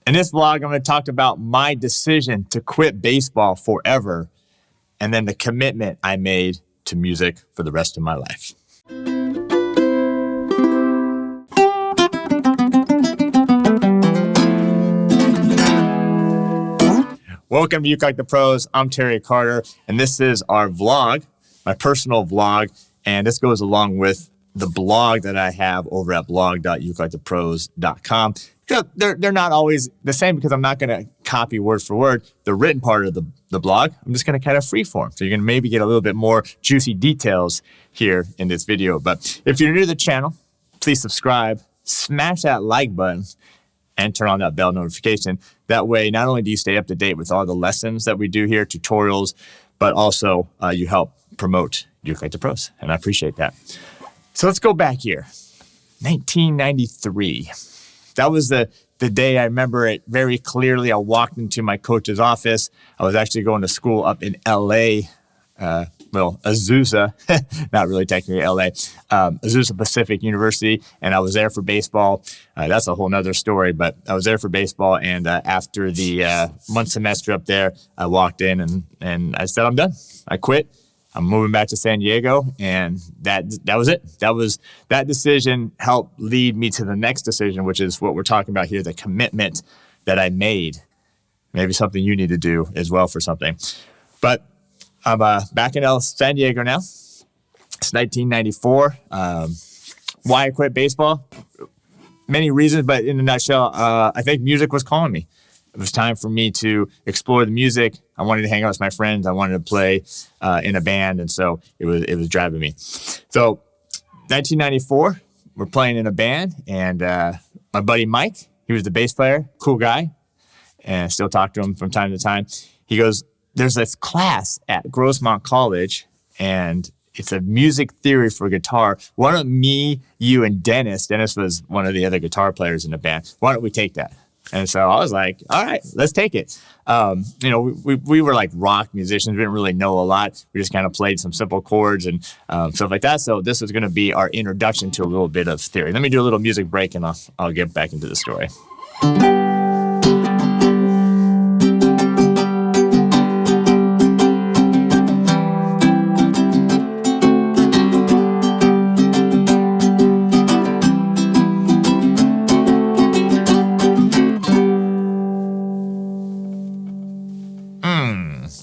In this vlog, I'm going to talk about my decision to quit baseball forever and then the commitment I made to music for the rest of my life. Welcome to Ukulele Pros. I'm Terry Carter, and this is our vlog, my personal vlog, and this goes along with the blog that I have over at blog.ukelikethepros.com. They're not always the same because I'm not going to copy word for word the written part of the blog. I'm just going to kind of freeform. So you're going to maybe get a little bit more juicy details here in this video. But if you're new to the channel, please subscribe, smash that like button, and turn on that bell notification. That way, not only do you stay up to date with all the lessons that we do here, tutorials, but also you help promote Ukulele Pros, and I appreciate that. So let's go back here. 1993. That was the day I remember it very clearly. I walked into my coach's office. I was actually going to school up in LA, Azusa, not really technically LA, Azusa Pacific University, and I was there for baseball. That's a whole nother story, but I was there for baseball, and after the one semester up there, I walked in and I said, I'm done. I quit. I'm moving back to San Diego, and that was it. That decision helped lead me to the next decision, which is what we're talking about here, the commitment that I made. Maybe something you need to do as well for something. But I'm back in San Diego now. It's 1994. Why I quit baseball? Many reasons, but in a nutshell, I think music was calling me. It was time for me to explore the music. I wanted to hang out with my friends. I wanted to play in a band, and so it was driving me. So 1994, we're playing in a band, and my buddy Mike, he was the bass player, cool guy, and I still talk to him from time to time. He goes, there's this class at Grossmont College, and it's a music theory for guitar. Why don't me, you, and Dennis was one of the other guitar players in the band, why don't we take that? And so I was like, all right, let's take it. We were like rock musicians. We didn't really know a lot. We just kind of played some simple chords and stuff like that. So this was going to be our introduction to a little bit of theory. Let me do a little music break and I'll get back into the story.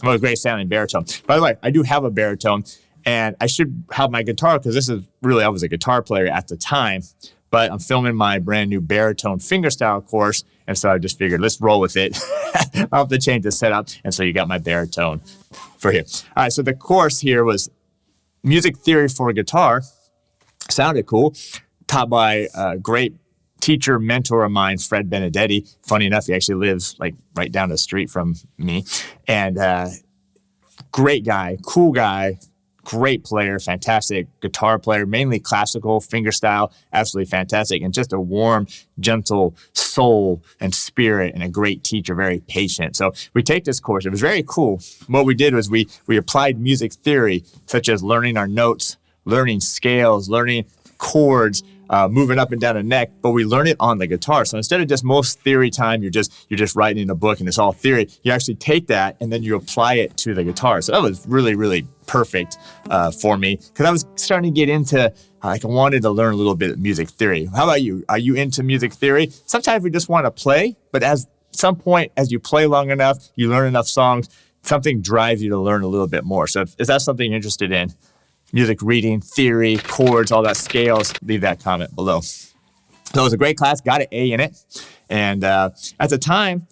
I'm a great sounding baritone. By the way, I do have a baritone, and I should have my guitar because I was a guitar player at the time, but I'm filming my brand new baritone fingerstyle course, and so I just figured let's roll with it. I'll have to change the setup, and so you got my baritone for here. All right, so the course here was music theory for guitar. Sounded cool, taught by a great teacher, mentor of mine, Fred Benedetti. Funny enough, he actually lives like right down the street from me. And great guy, cool guy, great player, fantastic guitar player, mainly classical, fingerstyle, absolutely fantastic. And just a warm, gentle soul and spirit and a great teacher, very patient. So we take this course. It was very cool. What we did was we applied music theory, such as learning our notes, learning scales, learning chords, moving up and down a neck, but we learn it on the guitar. So instead of just most theory time, you're just writing in a book and it's all theory, you actually take that and then you apply it to the guitar. So that was really, really perfect for me because I was starting to get into, I wanted to learn a little bit of music theory. How about you? Are you into music theory? Sometimes we just want to play, but at some point, as you play long enough, you learn enough songs, something drives you to learn a little bit more. So if that's something you're interested in, music reading, theory, chords, all that scales, leave that comment below. So it was a great class, got an A in it. And at the time,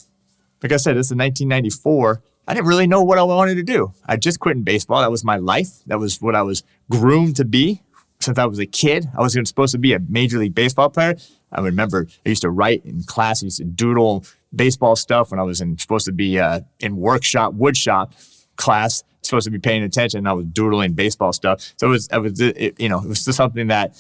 like I said, this is 1994, I didn't really know what I wanted to do. I just quit in baseball. That was my life. That was what I was groomed to be since I was a kid. I was supposed to be a Major League Baseball player. I remember I used to write in class, I used to doodle baseball stuff when I was supposed to be in woodshop class. Supposed to be paying attention, and I was doodling baseball stuff. So it was just something that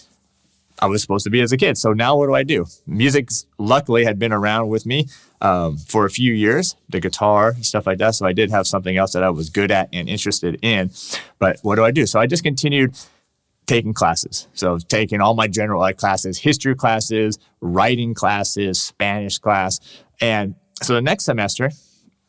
I was supposed to be as a kid. So now what do? Music, luckily, had been around with me for a few years, the guitar, stuff like that. So I did have something else that I was good at and interested in. But what do? So I just continued taking classes. So taking all my general ed classes, history classes, writing classes, Spanish class. And So the next semester,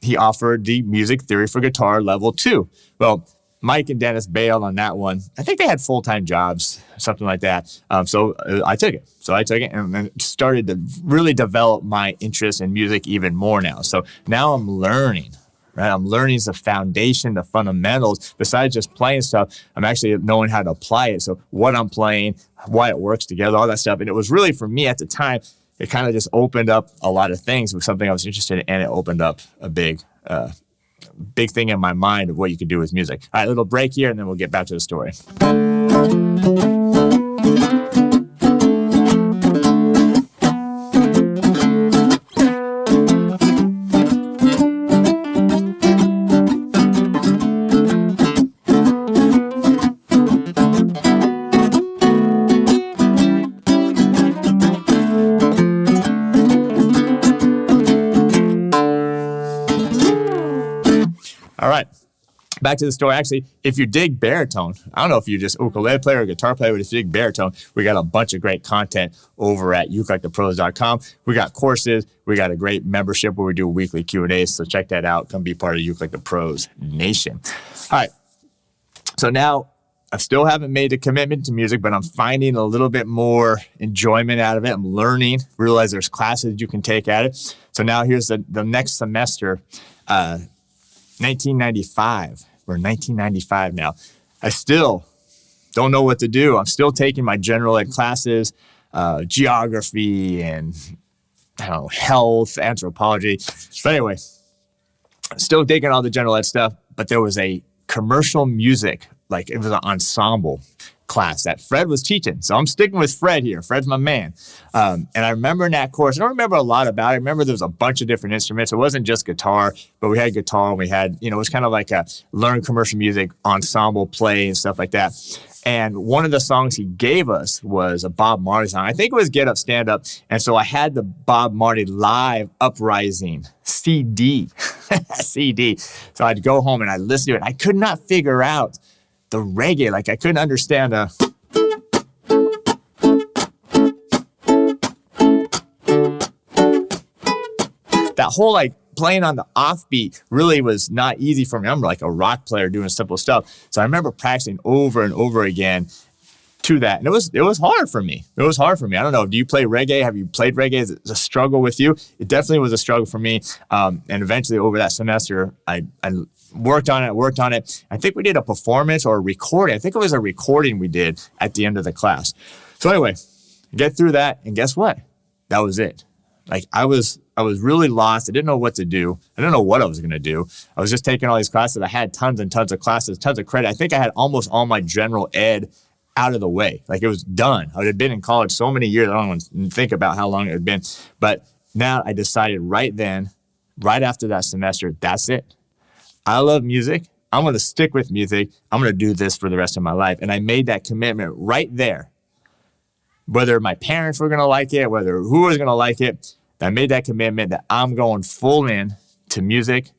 he offered the music theory for guitar level 2. Well, Mike and Dennis bailed on that one. I think they had full-time jobs, something like that. So I took it. And then started to really develop my interest in music even more now. So now I'm learning, right? I'm learning the foundation, the fundamentals. Besides just playing stuff, I'm actually knowing how to apply it. So what I'm playing, why it works together, all that stuff. And it was really, for me at the time, it kind of just opened up a lot of things with something I was interested in, and it opened up a big thing in my mind of what you could do with music. All right, little break here, and then we'll get back to the story. All right, back to the story. Actually, if you dig baritone, I don't know if you're just ukulele player or guitar player, but if you dig baritone, we got a bunch of great content over at ukelikethepros.com. We got courses. We got a great membership where we do weekly Q&As, so check that out. Come be part of Uke Like the Pros Nation. All right, so now I still haven't made a commitment to music, but I'm finding a little bit more enjoyment out of it. I'm learning, realize there's classes you can take at it. So now here's the next semester, 1995. We're 1995 now. I still don't know what to do. I'm still taking my general ed classes, geography and health, anthropology. But anyway, still taking all the general ed stuff, but there was a commercial music, like it was an ensemble class that Fred was teaching. So I'm sticking with Fred here. Fred's my man. And I remember in that course, I don't remember a lot about it. I remember there was a bunch of different instruments. It wasn't just guitar, but we had guitar and we had, it was kind of like a learn commercial music ensemble play and stuff like that. And one of the songs he gave us was a Bob Marley song. I think it was Get Up, Stand Up. And so I had the Bob Marley Live Uprising CD. CD. So I'd go home and I'd listen to it. I could not figure out the reggae. Like I couldn't understand that whole like playing on the offbeat really was not easy for me. I'm like a rock player doing simple stuff. So I remember practicing over and over again to that. And it was hard for me. I don't know. Do you play reggae? Have you played reggae? Is it a struggle with you? It definitely was a struggle for me. And eventually over that semester, I worked on it. I think we did a performance or a recording. I think it was a recording we did at the end of the class. So anyway, get through that. And guess what? That was it. Like I was really lost. I didn't know what to do. I didn't know what I was going to do. I was just taking all these classes. I had tons and tons of classes, tons of credit. I think I had almost all my general ed out of the way. Like it was done. I had been in college so many years. I don't want to think about how long it had been. But now I decided right then, right after that semester, that's it. I love music. I'm going to stick with music. I'm going to do this for the rest of my life. And I made that commitment right there. Whether my parents were going to like it, whether who was going to like it, I made that commitment that I'm going full in to music.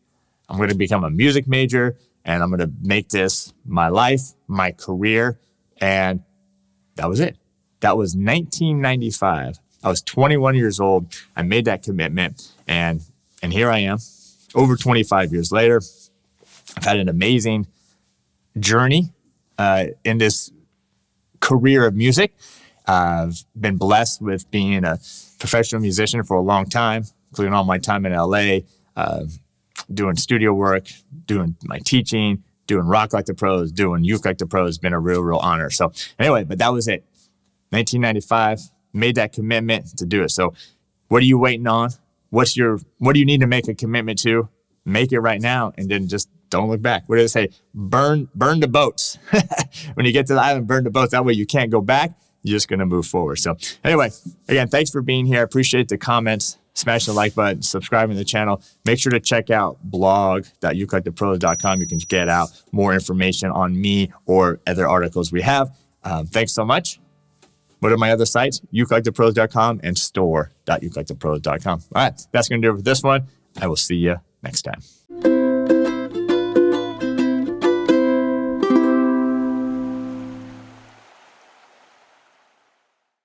I'm going to become a music major and I'm going to make this my life, my career. And that was it. That was 1995. I was 21 years old. I made that commitment and here I am over 25 years later. I've had an amazing journey in this career of music. I've been blessed with being a professional musician for a long time, including all my time in LA, doing studio work, doing my teaching, doing Rock Like the Pros, doing Uke Like the Pros. It's been a real honor. So anyway, but that was it. 1995, made that commitment to do it. So what are you waiting on? What do you need to make a commitment to? Make it right now and then just don't look back. What do they say? Burn the boats. When you get to the island, burn the boats. That way you can't go back. You're just going to move forward. So anyway, again, thanks for being here. I appreciate the comments. Smash the like button, subscribe to the channel. Make sure to check out blog.ukelikethepros.com. You can get out more information on me or other articles we have. Thanks so much. What are my other sites? ukelikethepros.com and store.ukelikethepros.com. All right, that's going to do it for this one. I will see you next time.